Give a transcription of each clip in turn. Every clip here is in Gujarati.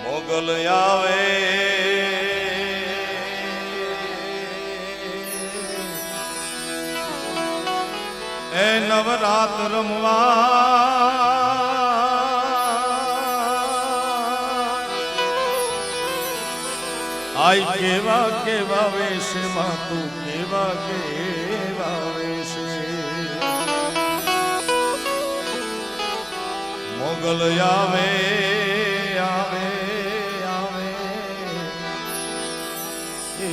મોગલ આવે એ નવરાત રમવા આઈ કેવા કેવા વેશમાં તું કેવા કેવા વેશ મોગલ આવે આવે આવે એ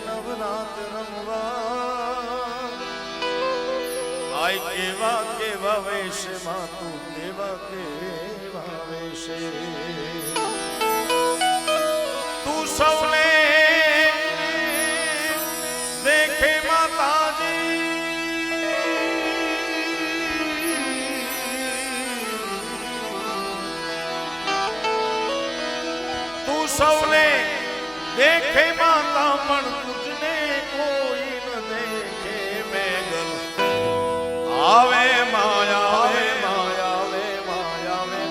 નવરાત રમવા આઈ કેવા કેવા વેશમાં તું કેવા કેવા વેશ સૌને દેખે માતાજી તું સૌને દેખે માતા પણ તુજને કોઈ ન દેખે મેગલ આવે માયા આવે માયા આવે માયા આવે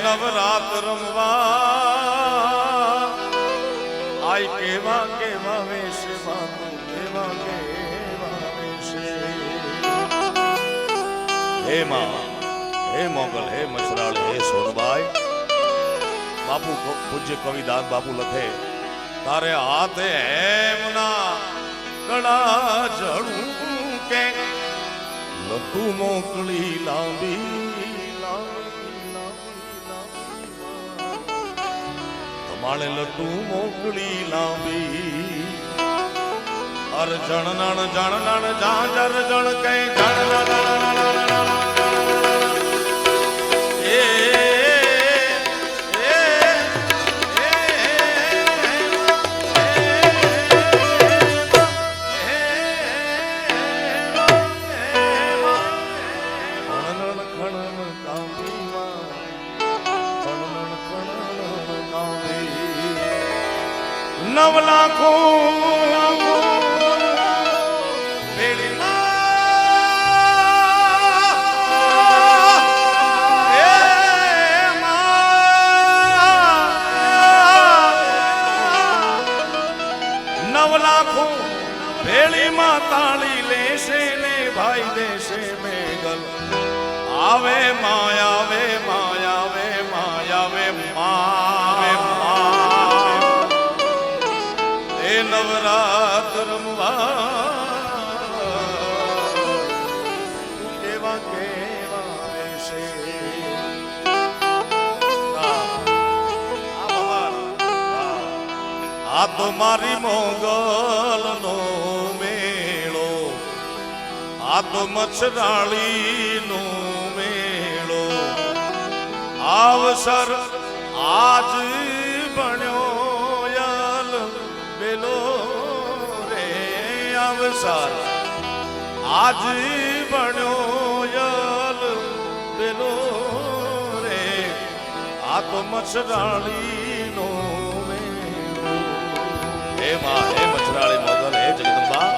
નવરાત રમવા આઈ કેવા કેવા વેશ બાપુ કેવા કેવા વેશ હે માં હે મોગલ હે મચરાળ હે સોનબાઈ બાપુ પૂજ્ય કવિદાસ બાપુ લખે તારે હાથે હેમના કડા જડું કે લટુ મોકલી લાંબી માળે લટુ મોકલી લાંબી અર જણનણ જણનણ જાજર જણ કઈ જણનણ એ નવ લાખો ભેળીમાં તાળી લેશે ને ભાઈ દેશે મેગલ આવે માયાવે માયાવે માયાવે માવે નવરાત રમવા કેવા કેવા વેશે આ તો મારી મોગલ નો મેળો આ તો મચ્છરાળી નો મેળો આવસર આજ બન્યો બેલો રે અવસર આજ બન્યો યલ બેલો રે આ તો મચ્છરાળી નો મેળો હે માં હે મચ્છરાળી મોગલ હે જગદંબા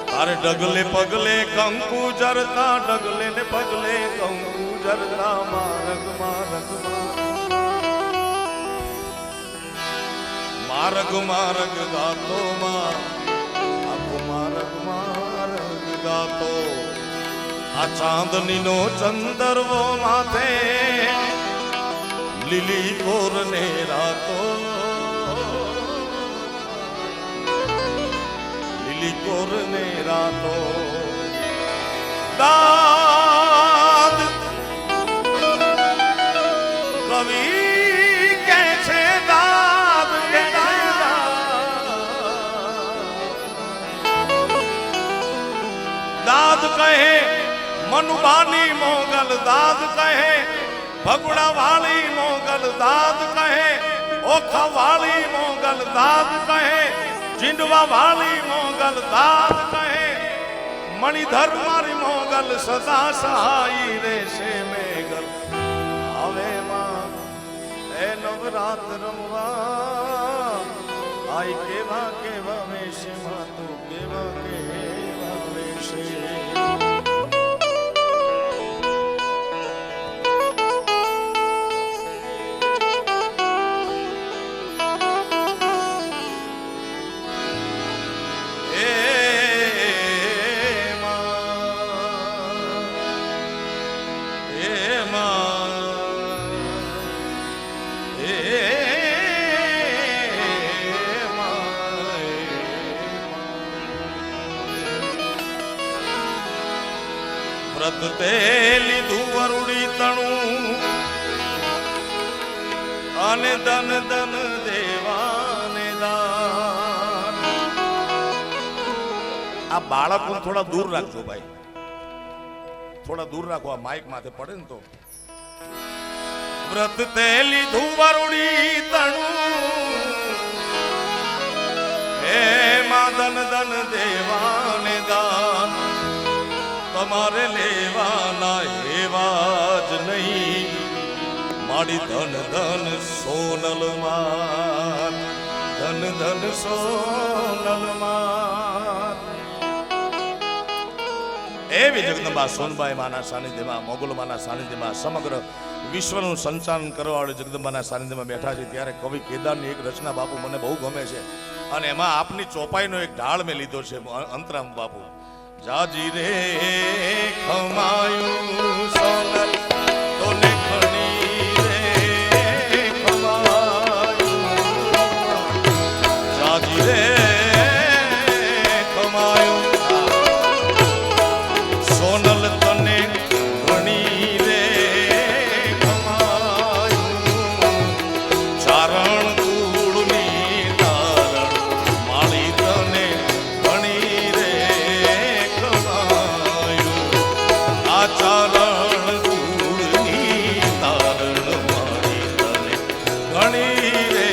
તારે ડગલે પગલે કંકુ જરતા ડગલે ને પગલે કંકુ જરતા મારગ મારગ મારગ મારગ ગાતો માં આખો મારગ મારગ ગાતો આ ચાંદની નો ચંદરવો માથે લીલી કોર ને રાતો લીલી કોર ને રાતો દાદ કવિ કે છે દાદ દાદ કહે મનુબાની મોગલ દાદ કહે ભગુડા વાળી મોગલ દાદ કહે ઓખા વાળી મોગલ દાદ કહે જીંડવા વાળી મોગલ દાદ કહે મણિધર મારી મોગલ સદા સહાઈ રહેશે મેગલ આવે માં એ નવરાત રમવા આઈ કેવા કેવા વેશ માં તું કેવા કેવા વેશ વ્રત તે લીધું વરુડી તણું અને ધન ધન દેવાને દાન. આ બાળકો થોડા દૂર રાખજો ભાઈ, થોડા દૂર રાખો, આ માઇક માથે પડે ને તો. વ્રત તે લીધું વરુડી તણું એમાં ધન ધન દેવાને દાન. તમારે લેવાના એવા જ નહીં મારી ધન ધન સોનલમાં, ધન ધન સોનલમાં. એવી જગદંબા સોનબાઈ માના સાનિધ્યમાં, મોગલ માના સાનિધ્યમાં, સમગ્ર વિશ્વનું સંચાલન કરવા વાળી જગદંબાના સાનિધ્યમાં બેઠા છે. ત્યારે કવિ કેદારની એક રચના બાપુ મને બહુ ગમે છે અને એમાં આપની ચોપાઈનો એક ઢાળ મેં લીધો છે. અંતરામ બાપુ જાજી રે ખમાયું સોનલ તોને ખણી રે ખમાયું, જાજી રે ખમાયું સોનલ તને ઘણી રે ખમાયું. ચારણ કુળની તારણ માળી તને ઘણી રે ખમાયું. આ ચારણ કુળની તારણ માળી તને ઘણી રે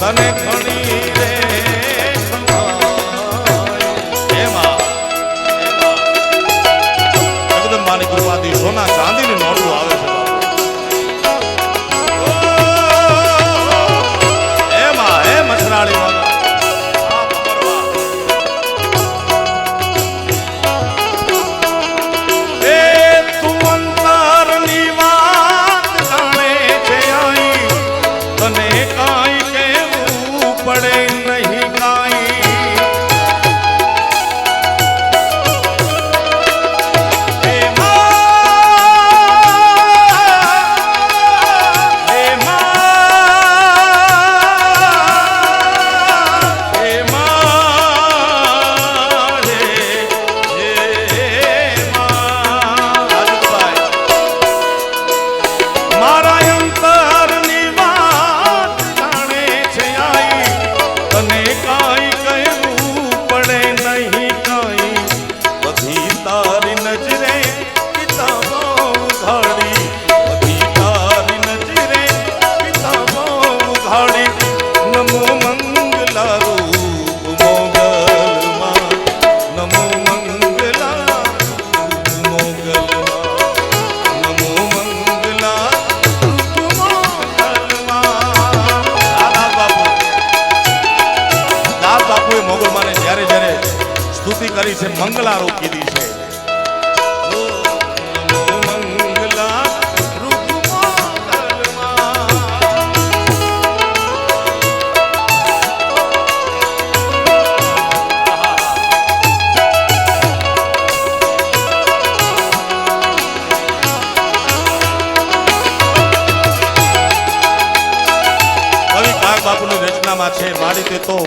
તને ઘણી રે જગદંબાની કૃપાથી સોના ચાંદીની નોટો આવે છે. એમાં હે મસરાળી પડે નહીં કાઈ. સ્તુતિ કરી છે, મંગલા રૂપ કીધી છે. નમો મંગલા કોરડામાં છે માડી તે તો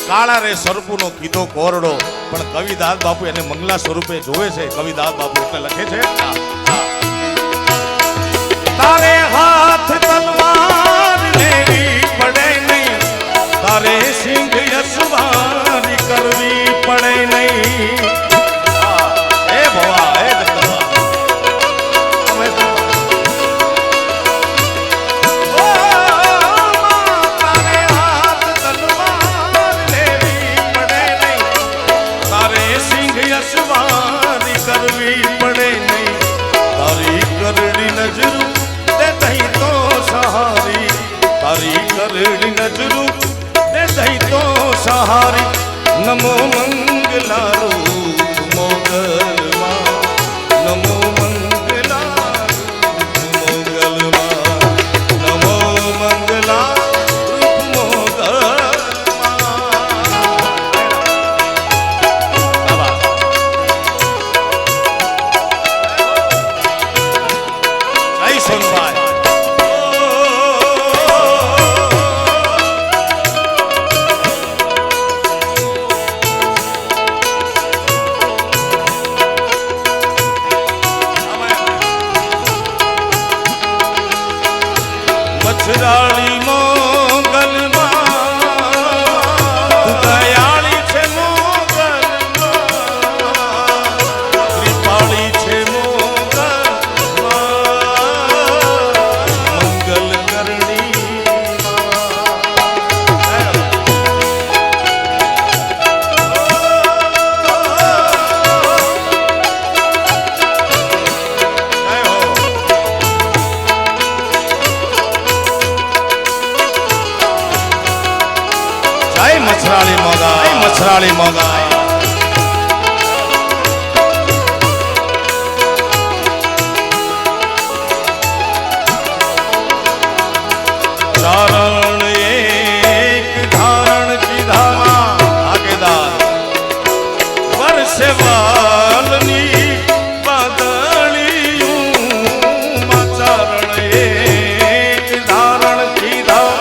કાળા રે સરપુનો કીધો કોરડો પણ કવિદાસ બાપુ એને મંગલા સ્વરૂપે જોવે છે કવિદાસ બાપુ એટલે લખે છે તારે હાથ તલવાર લેવી પડે નહીં તારે સિંહ યશવારી કરવી પડે નહીં હે ભવા હે જગદંબા તારે હાથ તલવાર લેવી પડે નહીં તારે સિંહ યશવારી કરવી પડે નહીં તારી કરડી નજરું દે દહીં તો સહારી તારી કરડી નજરું દે દહીં તો સહારી નમો મંગલા રૂપ મોગલમાં નમો મંગલા રૂપ મોગલમાં નમો મંગલા રૂપ મોગલમાં જય સોનભાઈ મછરાળી મોગલમાં દયાળી છે મોગલમાં કૃપાળી છે મોગલમાં મંગલ કરણી મછરાળી મોગાઈ મછરાળી મોગાઈ ચારણ એક ધારણ કીધા આગેદાર વર્ષે વાલની બાદળિયું ચારણ એક ધારણ કીધા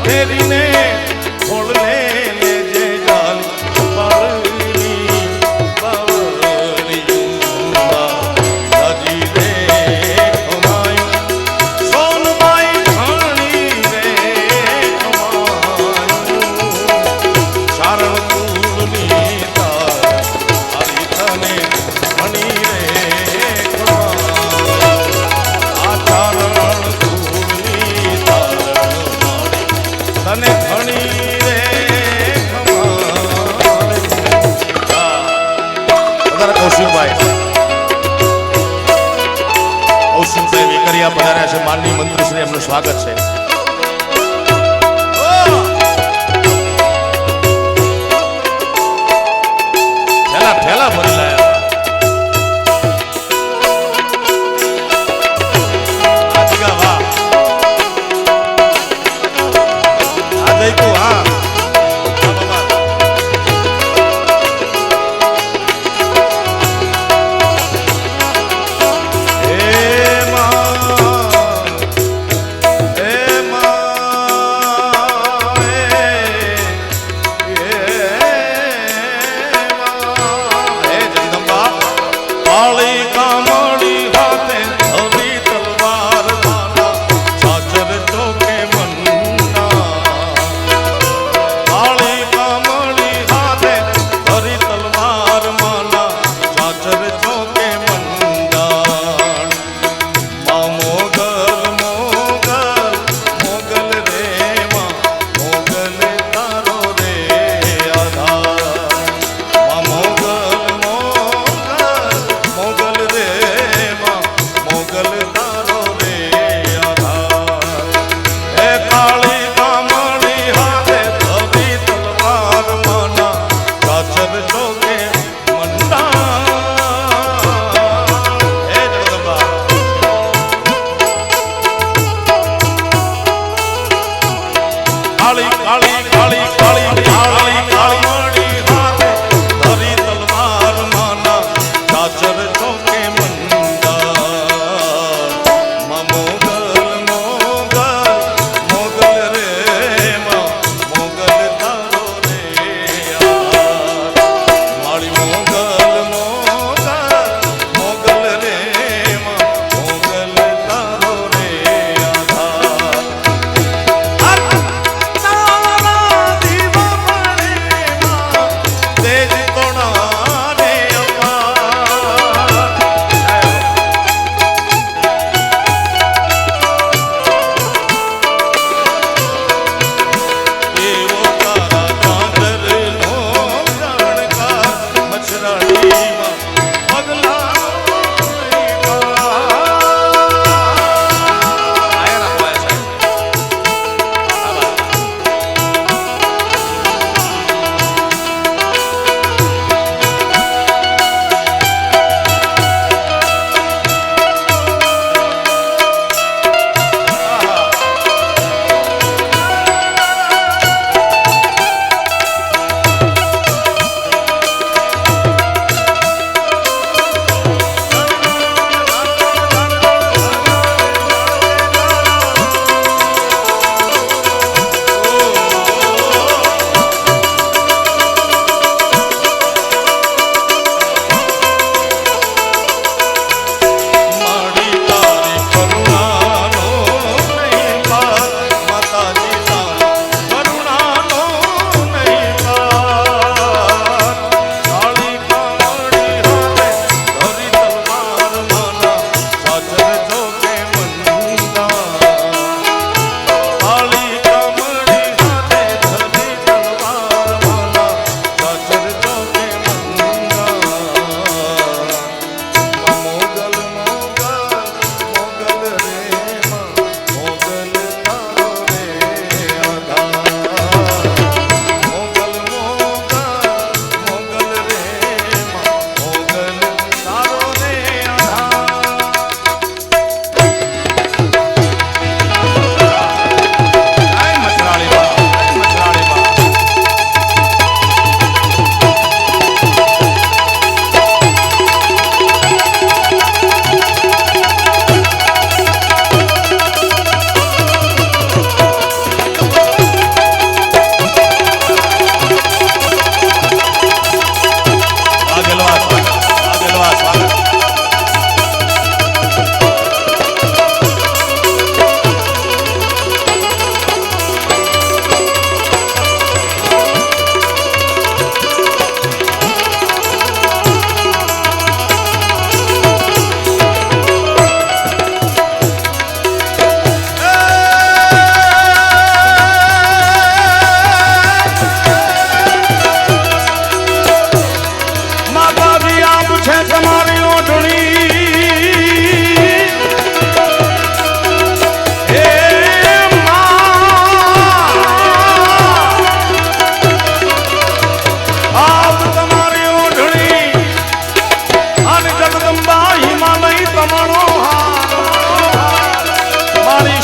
ફેરીને ખોળને લેજે જા પધાર્યા છે માનનીય મંત્રીશ્રી, એમનું સ્વાગત છે. ઠેલા ભરી લાયા.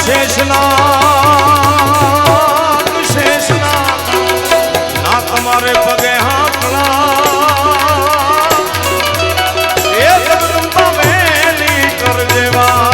શેષનાગ શેષનાગ ના તમારે પગે હાંકલા એ જગદંબા વેલી કર દેવા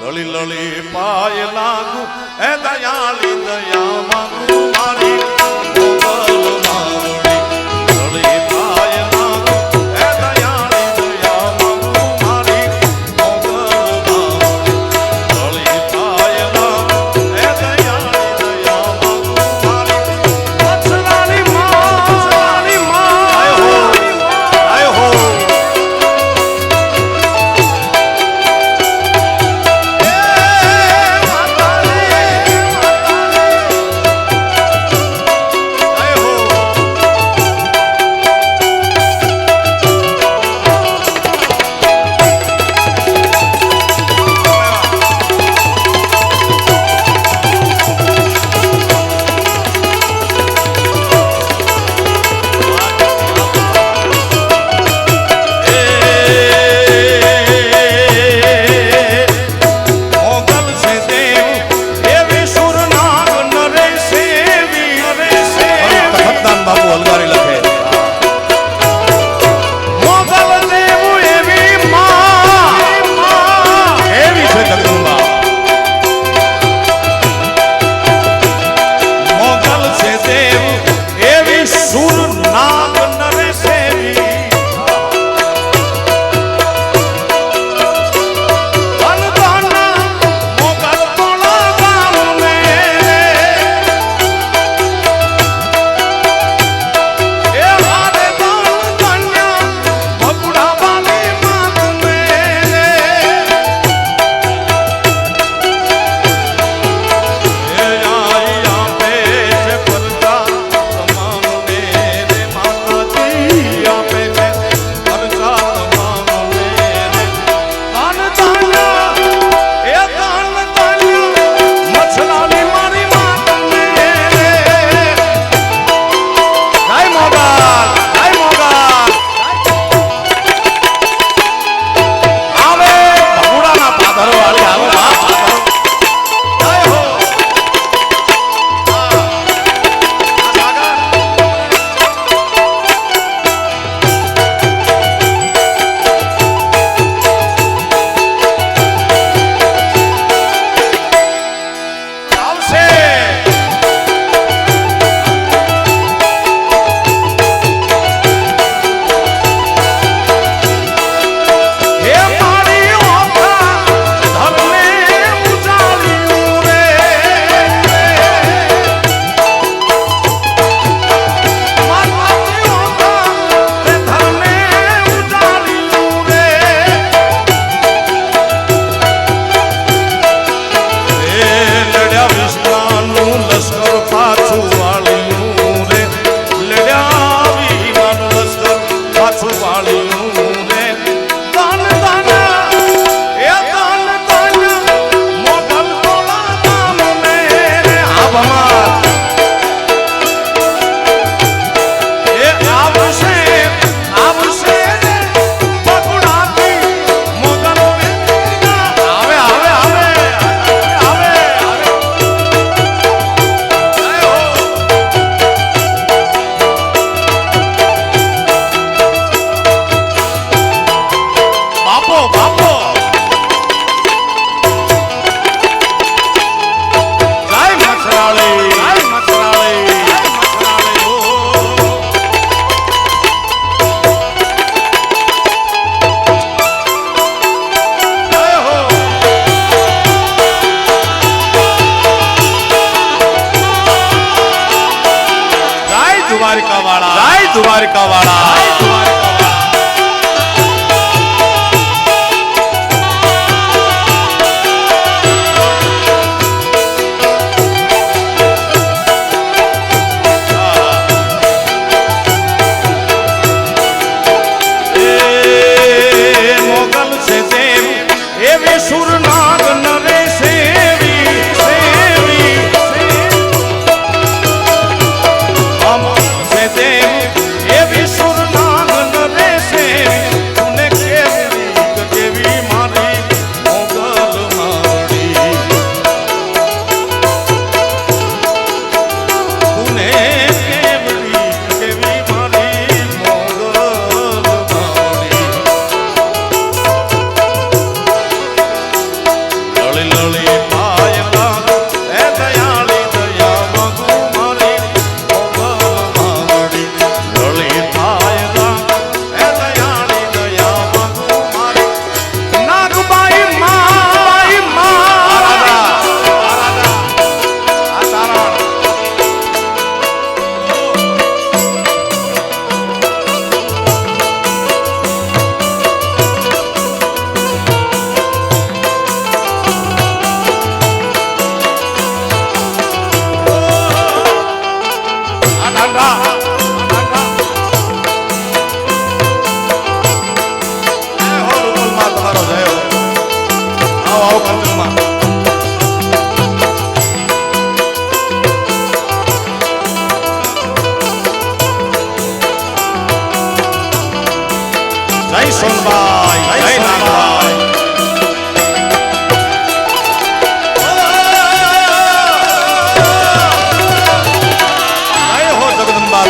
લળી લળી પાય લાગુ એ દયાળી દયા માંગુ મારી લળી પાય લાગુ એ દયાળી દયા માંગુ મારી લળી પાય લાગુ એ દયાળી દયા માંગુ મારી વત્સલાની માં આય હો દ્વારિકા વાળા જય દ્વારિકા વાળા જય સોનબાઈ જય નાગભાઈ જય હો જગદંબા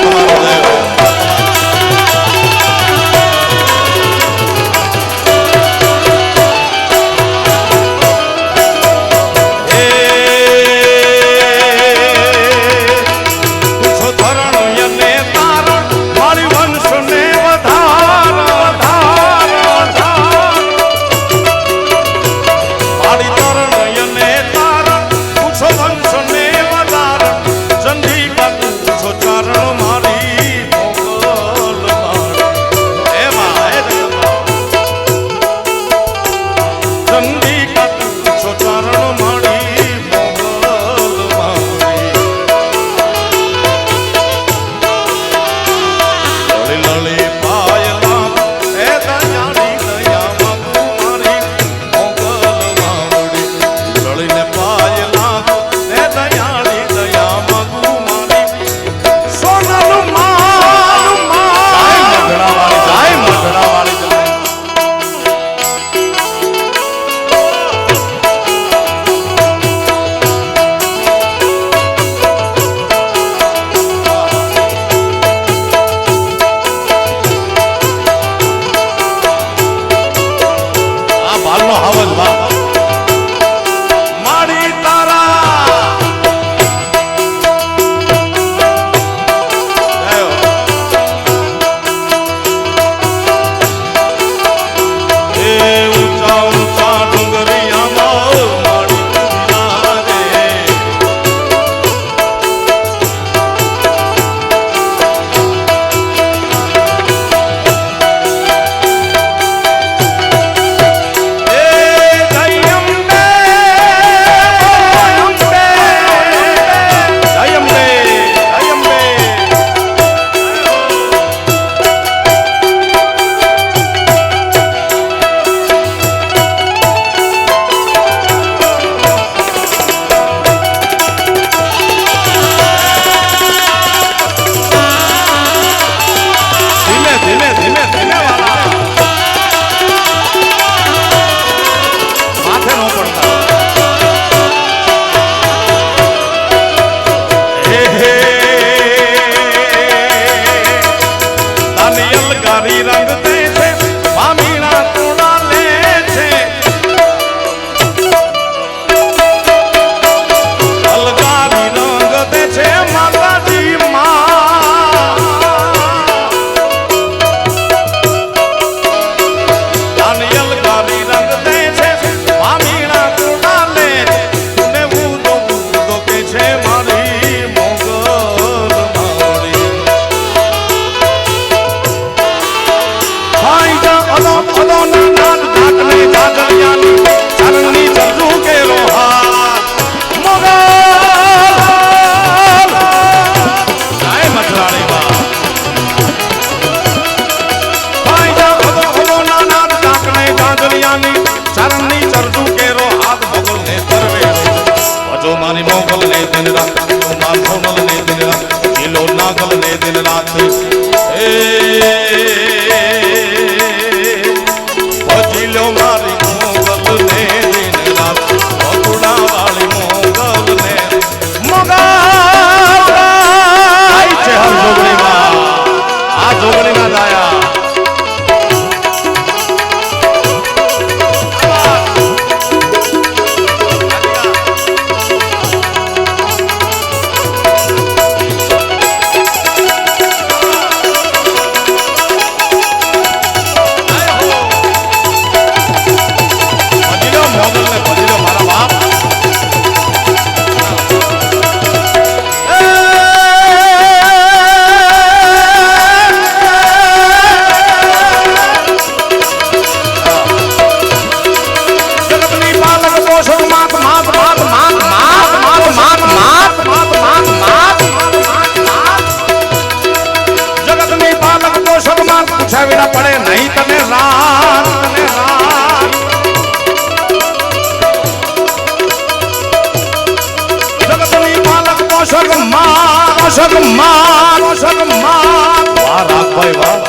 વાહ રાખભાઈ વાહ.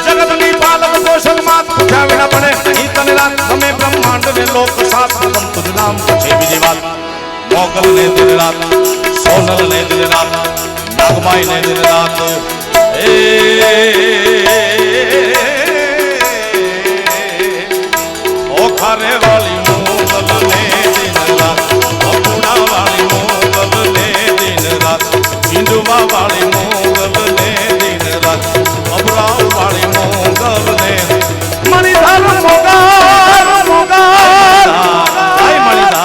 જગતની પાલક પોષક માત પૂછ્યા વિના પડે નહીં તને રાત તમે બ્રહ્માંડ ને લોક સાત પ્રથમ તુજ નામ પછી બીજી વાત. મોગલ ને દિન રાત, સોનલ ને દિન રાત, નાગમાઈ ને દિન રાત. ઓખારે વાળી મોગલ ને દિન રાત, અપુડા વાળી મોગલ ને દિન રાત, ઈંડવા વાળી મોગલ ને દિન રાત, અબરાવ વાળી મોગલ ને મણિધર મોગલ મોગલ આય મણિધર.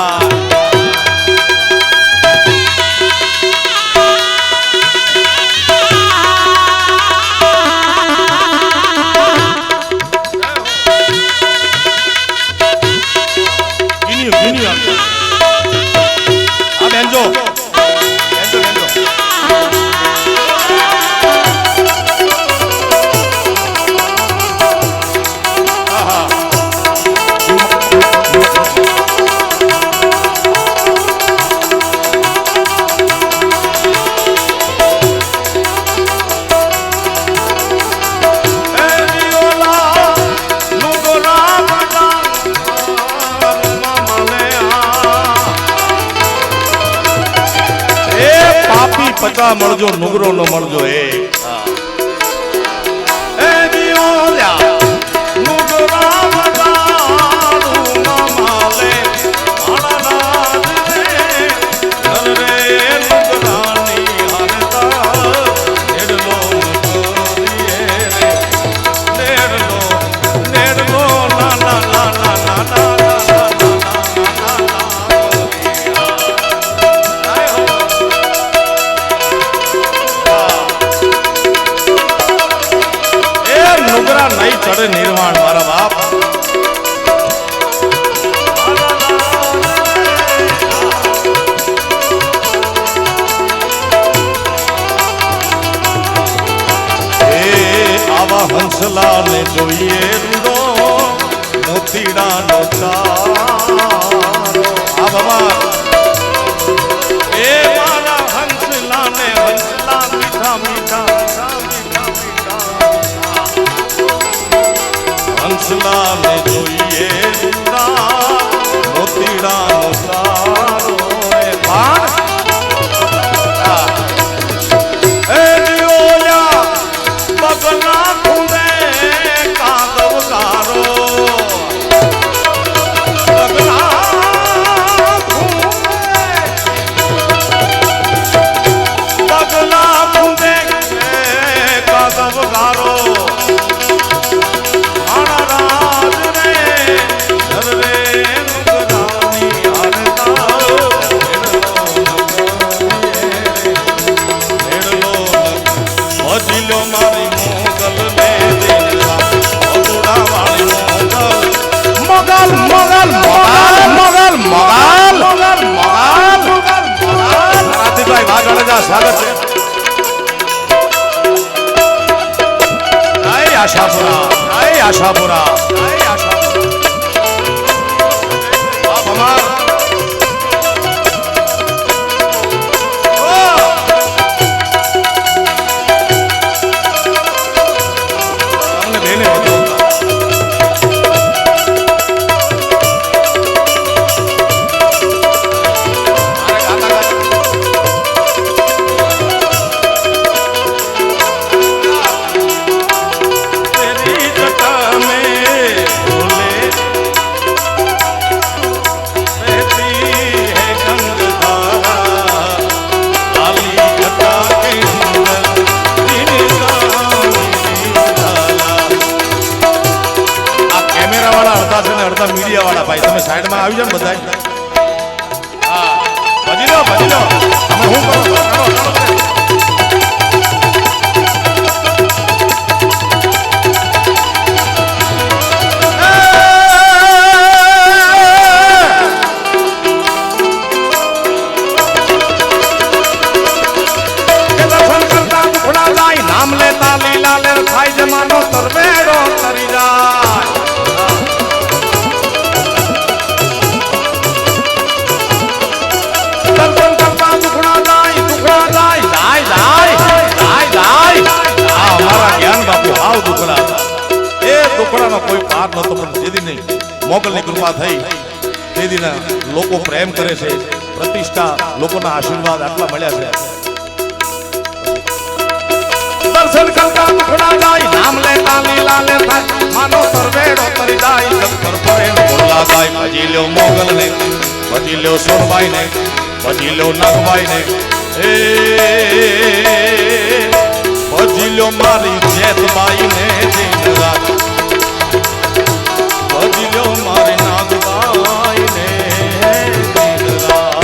પચા મળજો નુગરો નો મળજો એ દિયોલ્યા નુગરા મગાડું માલે આળા રાજ રે નુગરાની હરતા નેડલો નગરીએ રે નેડલો ના ના ના ના ના ના. નહીં ચડે નિર્વાણ મારા બાપ. આવા હંસલા ને જોઈએ રૂડો મોતીડા નો ચારો. આ બાબા એ મારા હંસલા ને હંસલા મીઠા મીઠા હંસલા ને જોઈએ મોતીડા નો સારો બગલા ખુંદે કાદવ કારો બગલા ખુંદે કાદવ કારો. સ્વાગત છે. આશાપુરા આશાપુરા અડધા મીડિયા વાળા ભાઈ તમે સાઈડમાં આવી જાવ બધા. હા ભજી લો તમે હું કરો. નામ લેતા લીલા લે થાય જમાનો તરવેડો તરી જાય. રોકડાનો કોઈ પાર નહોતો, પણ જેદી નહીં મોગલની કૃપા થઈ તેદીના લોકો પ્રેમ કરે છે, પ્રતિષ્ઠા, લોકોના આશીર્વાદ આટલા મળ્યા છે. દર્શન કરતા મુખડા જાય, નામ લેતા લીલા લે થાય, માનો તરવેડો તરી જાય, શંકર પરે બોલા ગાય. ભજી લ્યો મોગલ ને, ભજી લ્યો સોનબાઈ ને, ભજી લ્યો નાગબાઈ ને, એ ભજી લ્યો મારી જેતબાઈ ને, દિન રાત ભજી લ્યો મારી નાગબાઈ ને, દિન રાત.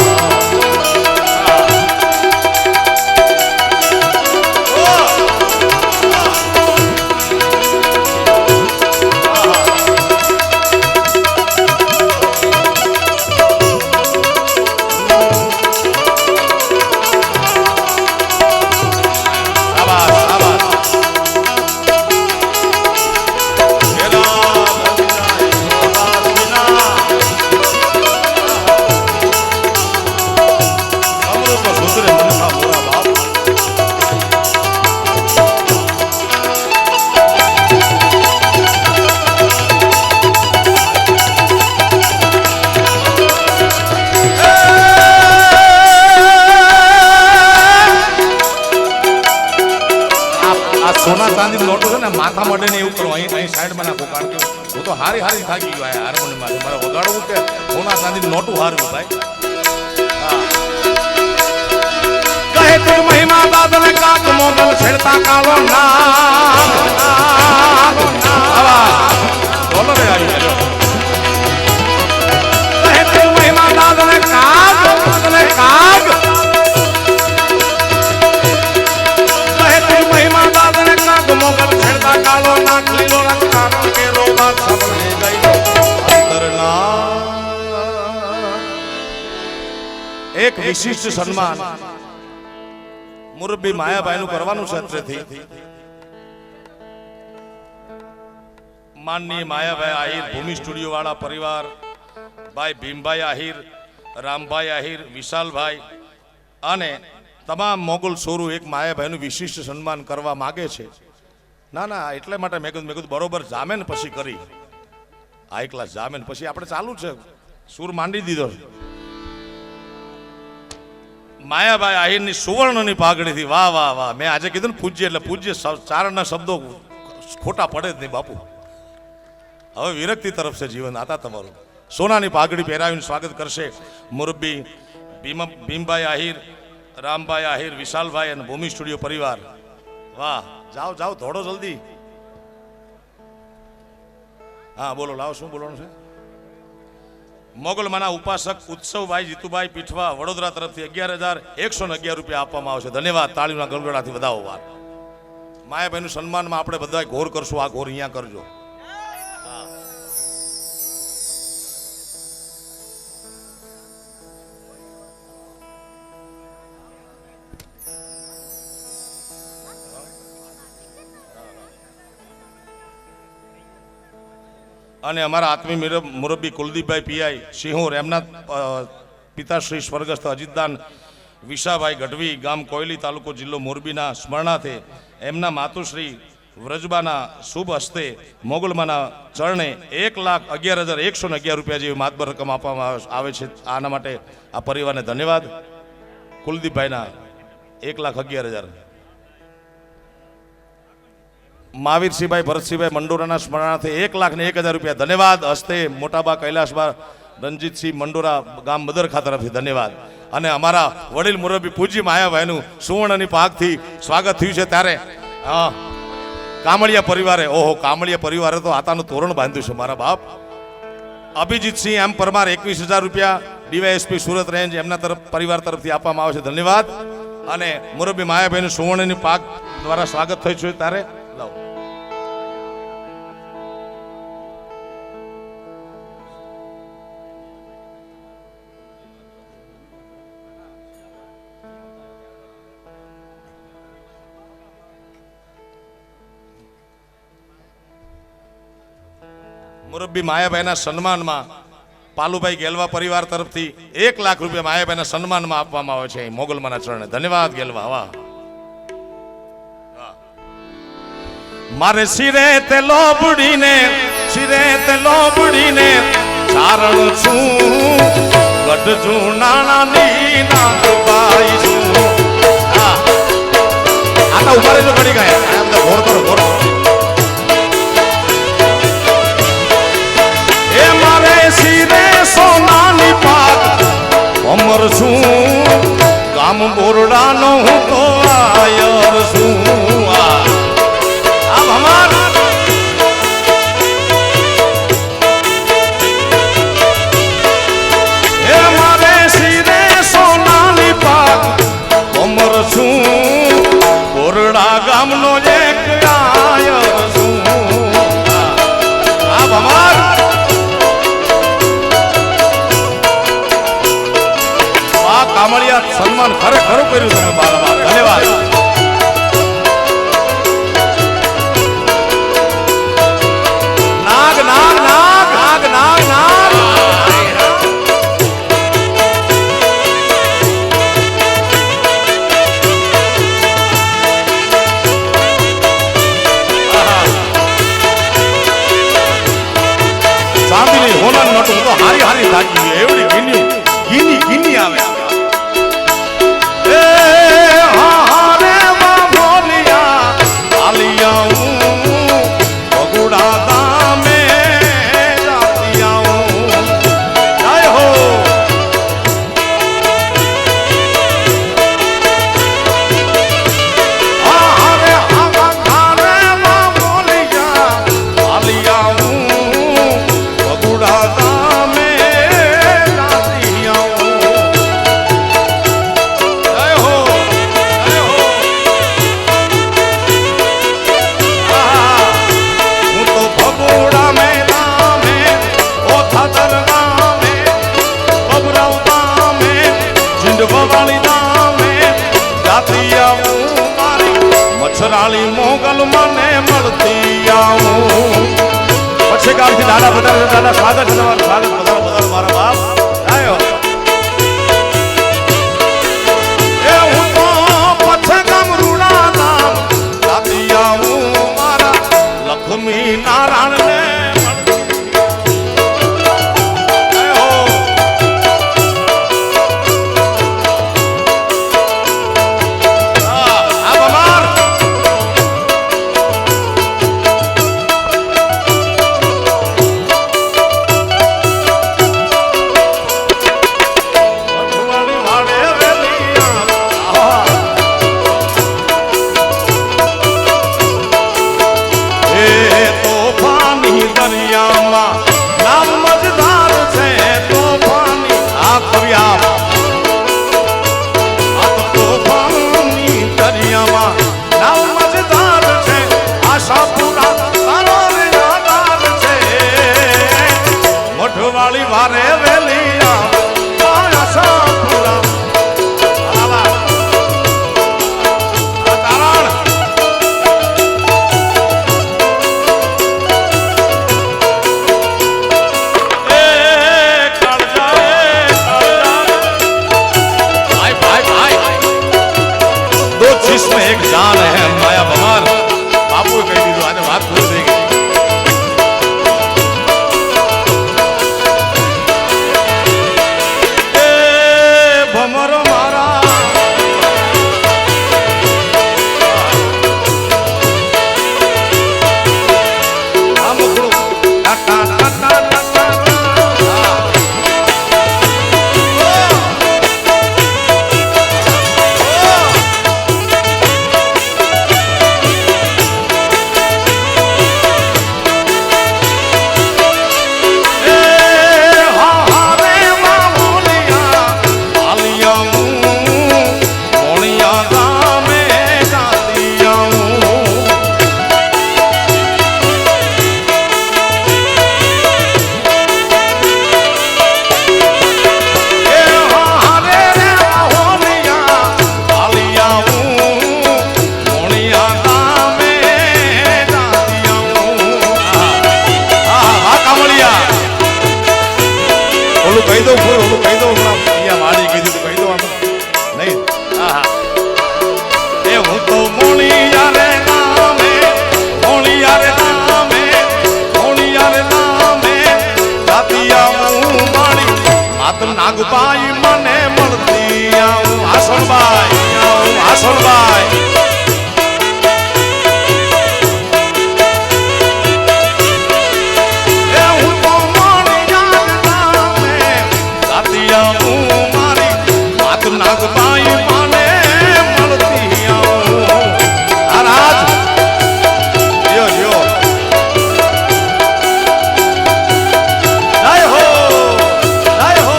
સોના ચાંદી નોટો છે ને માથા માટે ને એવું કરો, અહીં સાઈડમાં નાખો, કારણ કે હું તો હારી થાકી ગયો હાર્મોનિયમ મારે વગાડવું કે સોના ચાંદી નોટું હારવું ભાઈ. કહે તું મહિમા દાદને કાક મોગલ છેડતા કાલો નામ બોલો રે આવી ગયો. કહે તું મહિમા દાદને કાક મોગલ કાક, કહે તું મહિમા દાદને કાક મોગલ છેડતા કાલો નાક લીલો રંગ કાનો કે રોબાત સબને ગઈ અંતરના. એક વિશિષ્ટ સન્માન મુરબ્બી માયાભાઈ નું કરવાનું છે અત્રેથી. માનનીય માયાભાઈ આહિર, ભૂમિ સ્ટુડિયો વાળા પરિવાર, ભાઈ ભીમભાઈ આહિર, રામભાઈ આહિર, વિશાલભાઈ અને તમામ મોગલ સોરું એક માયાભાઈનું વિશિષ્ટ સન્માન કરવા માગે છે. ના એટલે માટે મેં કીધું બરોબર જામે ને પછી કરી, હાઈ ક્લાસ જામે ને પછી આપણે ચાલુ છે, સૂર માંડી દીધો. માયાભાઈ આહિરની સુવર્ણની પાઘડીથી વાહ વાહ વાહ. મેં આજે કીધું ને પૂજ્ય એટલે પૂજ્ય, ચારના શબ્દો ખોટા પડે જ નહીં બાપુ. હવે વિરક્તિ તરફ છે જીવન આતા તમારું. સોનાની પાઘડી પહેરાવીને સ્વાગત કરશે મુરબ્બી ભીમભાઈ આહિર, રામભાઈ આહિર, વિશાલભાઈ અને ભૂમિ સ્ટુડિયો પરિવાર. વાહ, જાઓ થોડો જલ્દી. હા બોલો, લાવો શું બોલવાનું છે? મોગલમાના ઉપાસક ઉત્સવભાઈ જીતુભાઈ પીઠવા વડોદરા તરફથી 11,111 રૂપિયા આપવામાં આવશે. ધન્યવાદ. તાળીના ગળગડાથી વધાવો વાર. માયાભાઈનું સન્માનમાં આપણે બધા ઘોર કરશું, આ ઘોર અહીંયા કરજો. અને અમારા આત્મીય મુરબ્બી કુલદીપભાઈ પીઆઈ સિંહોર, એમના પિતાશ્રી સ્વર્ગસ્થ અજીતદાન વિશાભાઈ ગઢવી, ગામ કોયલી, તાલુકો જિલ્લો મોરબીના સ્મરણાર્થે એમના માતુશ્રી વ્રજબાના શુભ હસ્તે મોગલમાના ચરણે 1,11,111 રૂપિયા જેવી માતબર રકમ આપવામાં આવે છે. આના માટે આ પરિવારને ધન્યવાદ. કુલદીપભાઈના 1,11,000. મહાવીરસિંહભાઈ ભરતસિંહભાઈ મંડોરાના સ્મરણાર્થે 1,01,000 રૂપિયા ધન્યવાદ. હસ્તે મોટાબા કૈલાસબા રણજીતસિંહ મંડોરા, ગામ બદરખા તરફથી ધન્યવાદ. અને અમારા વડીલ મુરબ્બી પૂજ્ય માયાભાઈનું સુવર્ણની પાકથી સ્વાગત થયું છે. ત્યારે કામળિયા પરિવારે, ઓહો કામળિયા પરિવારે તો આતાનું તોરણ બાંધ્યું છે મારા બાપ. અભિજીતસિંહ એમ પરમાર 21,000 રૂપિયા ડીવાયએસપી સુરત રેન્જ, એમના પરિવાર તરફથી આપવામાં આવે છે. ધન્યવાદ. અને મુરબ્બી માયાભાઈનું સુવર્ણની પાક દ્વારા સ્વાગત થયું છે. ત્યારે લાવો. મુરબ્બી માયાભાઈના સન્માનમાં પાલુભાઈ ગેલવા પરિવાર તરફથી 1 લાખ રૂપિયા માયાભાઈના સન્માનમાં આપવામાં આવે છે મોગલમાના ચરણે. ધન્યવાદ ગેલવા. વાહ. મારે શિરે તે લોબડીને ચારણ છું ગઢજુ નાણાની નાગબાઈ છું. આ ઉભા રહેજો ઘડી ગયા આ બધા ઘોર કરો ઘોર કરો. એ મારે શિરે સોનાની પાક અમર છું ગામ બોરડાનો હું તો આયર છું. આમ અમાર એ મારે શિરે સોનાની પાક અમર છું બોરડા ગામનો એક આયર છું. આમ અમાર કામળિયા સન્માન ખરેખર કર્યું તમે બાળા. ધન્યવાદ. નાગ નાગ નાગ નાગ નાગ નાગ ચાંદની હોના નટું તો હારી હારી થાકી એવડી ગીની ગીની ગીની આવે. મચ્છરાળી મોગલ મને મળતી આવું. પછી ગામથી દાદા બધા દાદા સ્વાગત છે તમારું સ્વાગત બધા બધા મારા બાપ આવ્યો. એ હું તો પછી ગામ રૂડા નામ દાદી આવું મારા લક્ષ્મી નારાયણ ને સોનભાઈ એ હું તો મારી જાગતાને સાતિયા હું મારી વાત નાગબાઈ માને મળતી આવું આ રાજ યો યો જય હો જય હો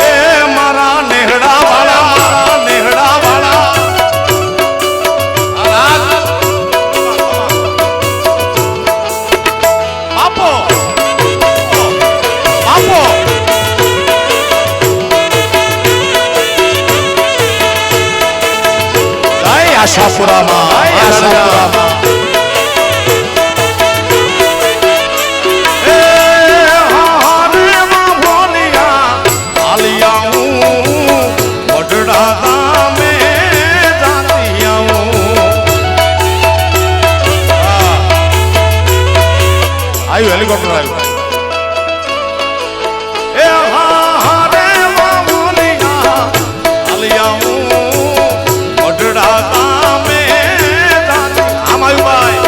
એ મારા નેહડા વાળા આ રાજ બાપો બાપો જય આશાપુરામાં આશાપુરામાં એ હારે માં ભોલિયા આલિયા હું વડડા ગામે જાતી આવું આવ્યું હેલિકોપ્ટર આવ્યું એ હારે માં ભોલિયા આલિયા હું વડડા ગામે જાતી આમ આવ્યું ભાઈ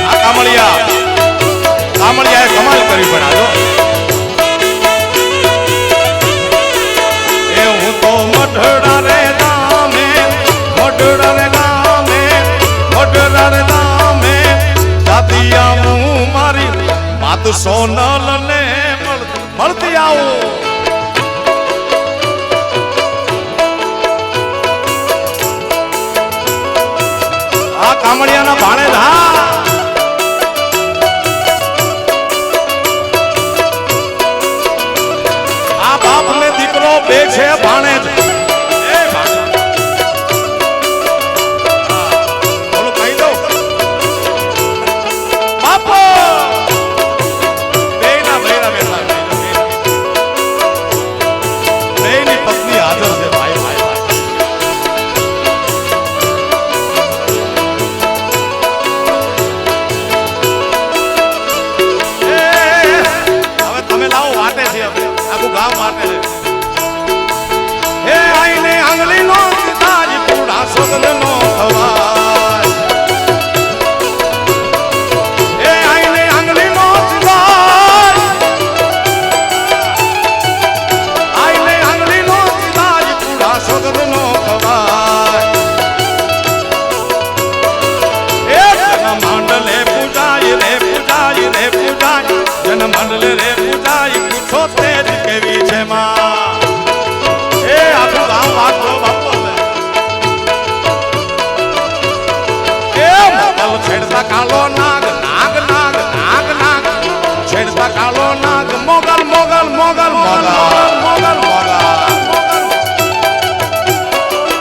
આ કામળિયાએ કમાલ કરી પણ આજો એ હું તો મઢડા રે ગામે જાતિયા હું મારી માત સોનલ ને મળતી આવું આ કામળિયાના ભાણે હા આ બાપ ને દીકરો બે છે ભાણે જ એ ભાણે બોલો કહી દો બાપો બેના બેની પત્ની હાજર છે ભાઈ ભાઈ હવે તમે લાવો વાટે છે આખું ગામ વાટે છે હે આઈને આંગળી નો તારી પૂડા સોગલ નો થવાય હે આઈને આંગળી નો તારી આઈને આંગળી નો તારી પૂડા સોગલ નો થવાય એ જન મંડલે પૂજાય રે જન મંડલે રે પૂજાય પૂછો તેજ કેવી છે માં એ આખું ગામ વાતો બાપો એ મોગલ છેડતા કાલો નાગ નાગ નાગ નાગ નાગ છેડતા કાલો નાગ મોગલ મોગલ મોગલ મોગલ મોગલ મોગલ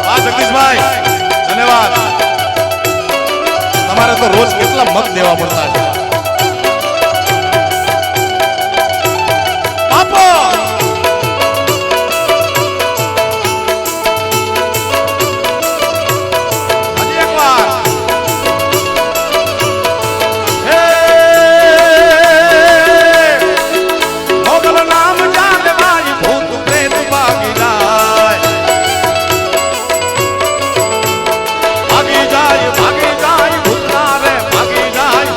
આ જગદીશભાઈ ધન્યવાદ તમારે તો રોજ કેટલા મત દેવા પડતા છે બાપો હજી એક વાર હે મોગલ નામ જાને ભાઈ ભૂત પ્રેત ભાગી જાય ભાગી જાય ભૂતના રે ભાગી જાય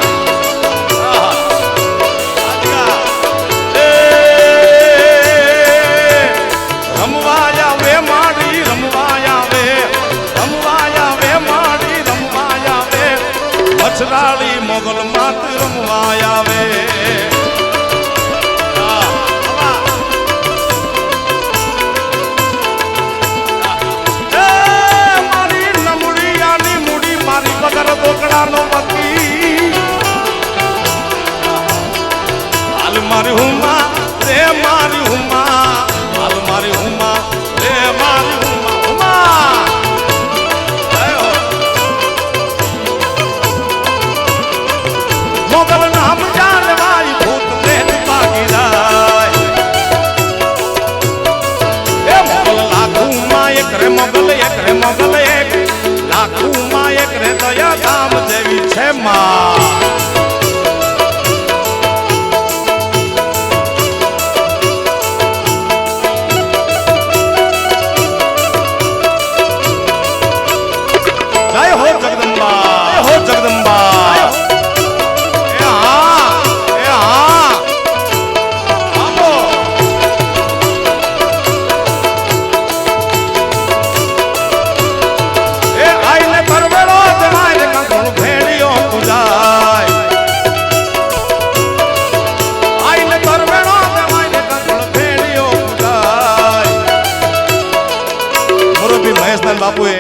બાપુએ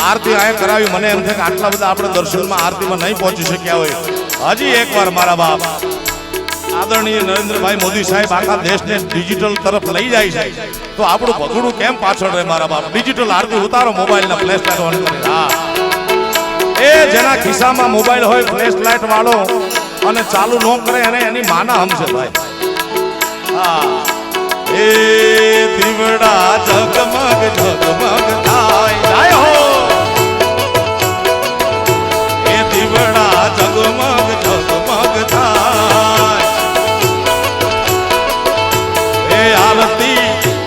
આરતી આય કરાવી. મને એમ થાય કે આટલા બધા આપણે દર્શનમાં આરતીમાં નહીં પહોંચી શક્યા હોય. હજી એકવાર મારા બાપ આદરણીય નરેન્દ્રભાઈ મોદી સાહેબ આખા દેશને ડિજિટલ તરફ લઈ જાય છે, તો આપણું ભગડું કેમ પાછળ રહે મારા બાપ? ડિજિટલ આરતી ઉતારો મોબાઈલના ફ્લેશ લાઇટ ઓન કરી. હા, એ જેના ખિસ્સામાં મોબાઈલ હોય ફ્લેશ લાઇટ વાળો અને ચાલુ ન કરે અને એની માના હમશે ભાઈ. હા, એ દીવડા ઝગમગ ઝગમગ થાય જાય હો, એ દીવડા ઝગમગ ઝગમગ થાય. એ આરતી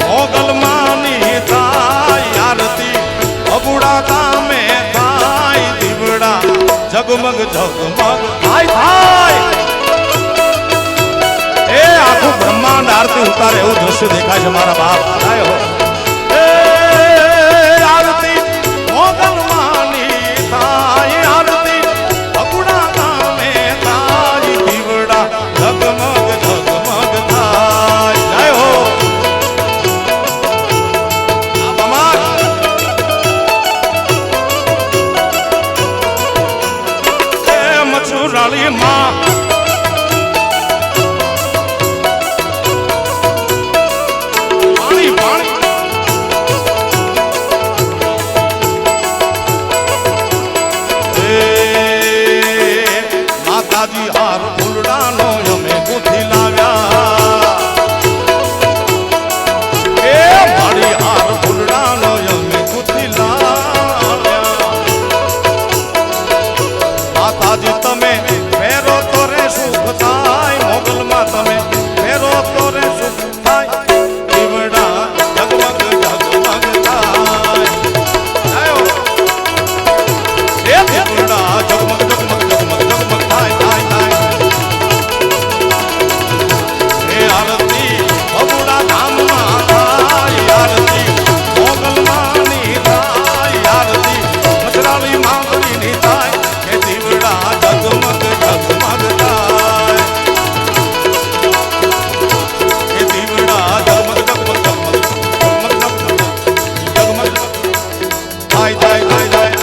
મોગલ માની થાય, આરતી અબુડા ગામે થાય, દીવડા ઝગમગ ઝગમગ થાય થાય. એ આખું બ્રહ્માંડ આરતી ઉતારે એવું દ્રશ્ય દેખાય છે મારા બાપ. એ આરતી મોગલ માની થાય, આરતી અબુડા ગામે થાય, દીવડા ઝગમગ ઝગમગ થાય. જય હો એ મચુરાળી માં માતાજી હાર ફૂલડાનો અમે ગુથી લાવ્યા, એ મારી હાર ફૂલડાનો અમે ગુથી લાવ્યા. માતાજી તમે ફેરો તો રે સુખ થાય, મોગલમાં તમે ફેરો તો રે સુખ થાય, દીવડા ઝગમગ ઝગમગ થાય. એ દીવડા ઝગમગ ઝગમગ ઝગમગ ઝગમગ થાય થાય થાય. એ આરતી બબુડા ધામમાં થાય, આરતી મોગલમાની થાય, આરતી મચરાળી માંગણીની થાય, એ દીવડા ઝગમગ ઝગમગ થાય, એ દીવડા ઝગમગ ઝગમગ ઝગમગ ઝગમગ થાય થાય થાય થાય.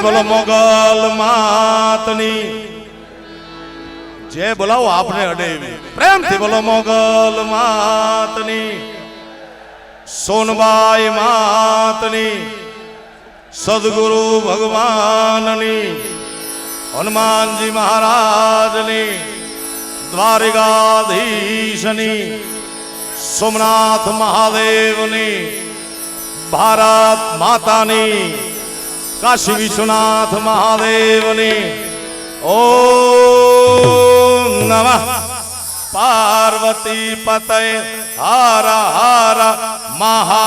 બોલો મોગલ માતની જે બોલાવો આપને અડેવી. પ્રેમથી બોલો મોગલ માતની, સોનબાઈ માતની, સદગુરુ ભગવાનની, હનુમાનજી મહારાજની, દ્વારિકાધીશની, સોમનાથ મહાદેવની, ભારત માતાની, કાશી વિશ્વનાથ મહાદેવની. ઓમ નમઃ પાર્વતી પતય હર હર મહા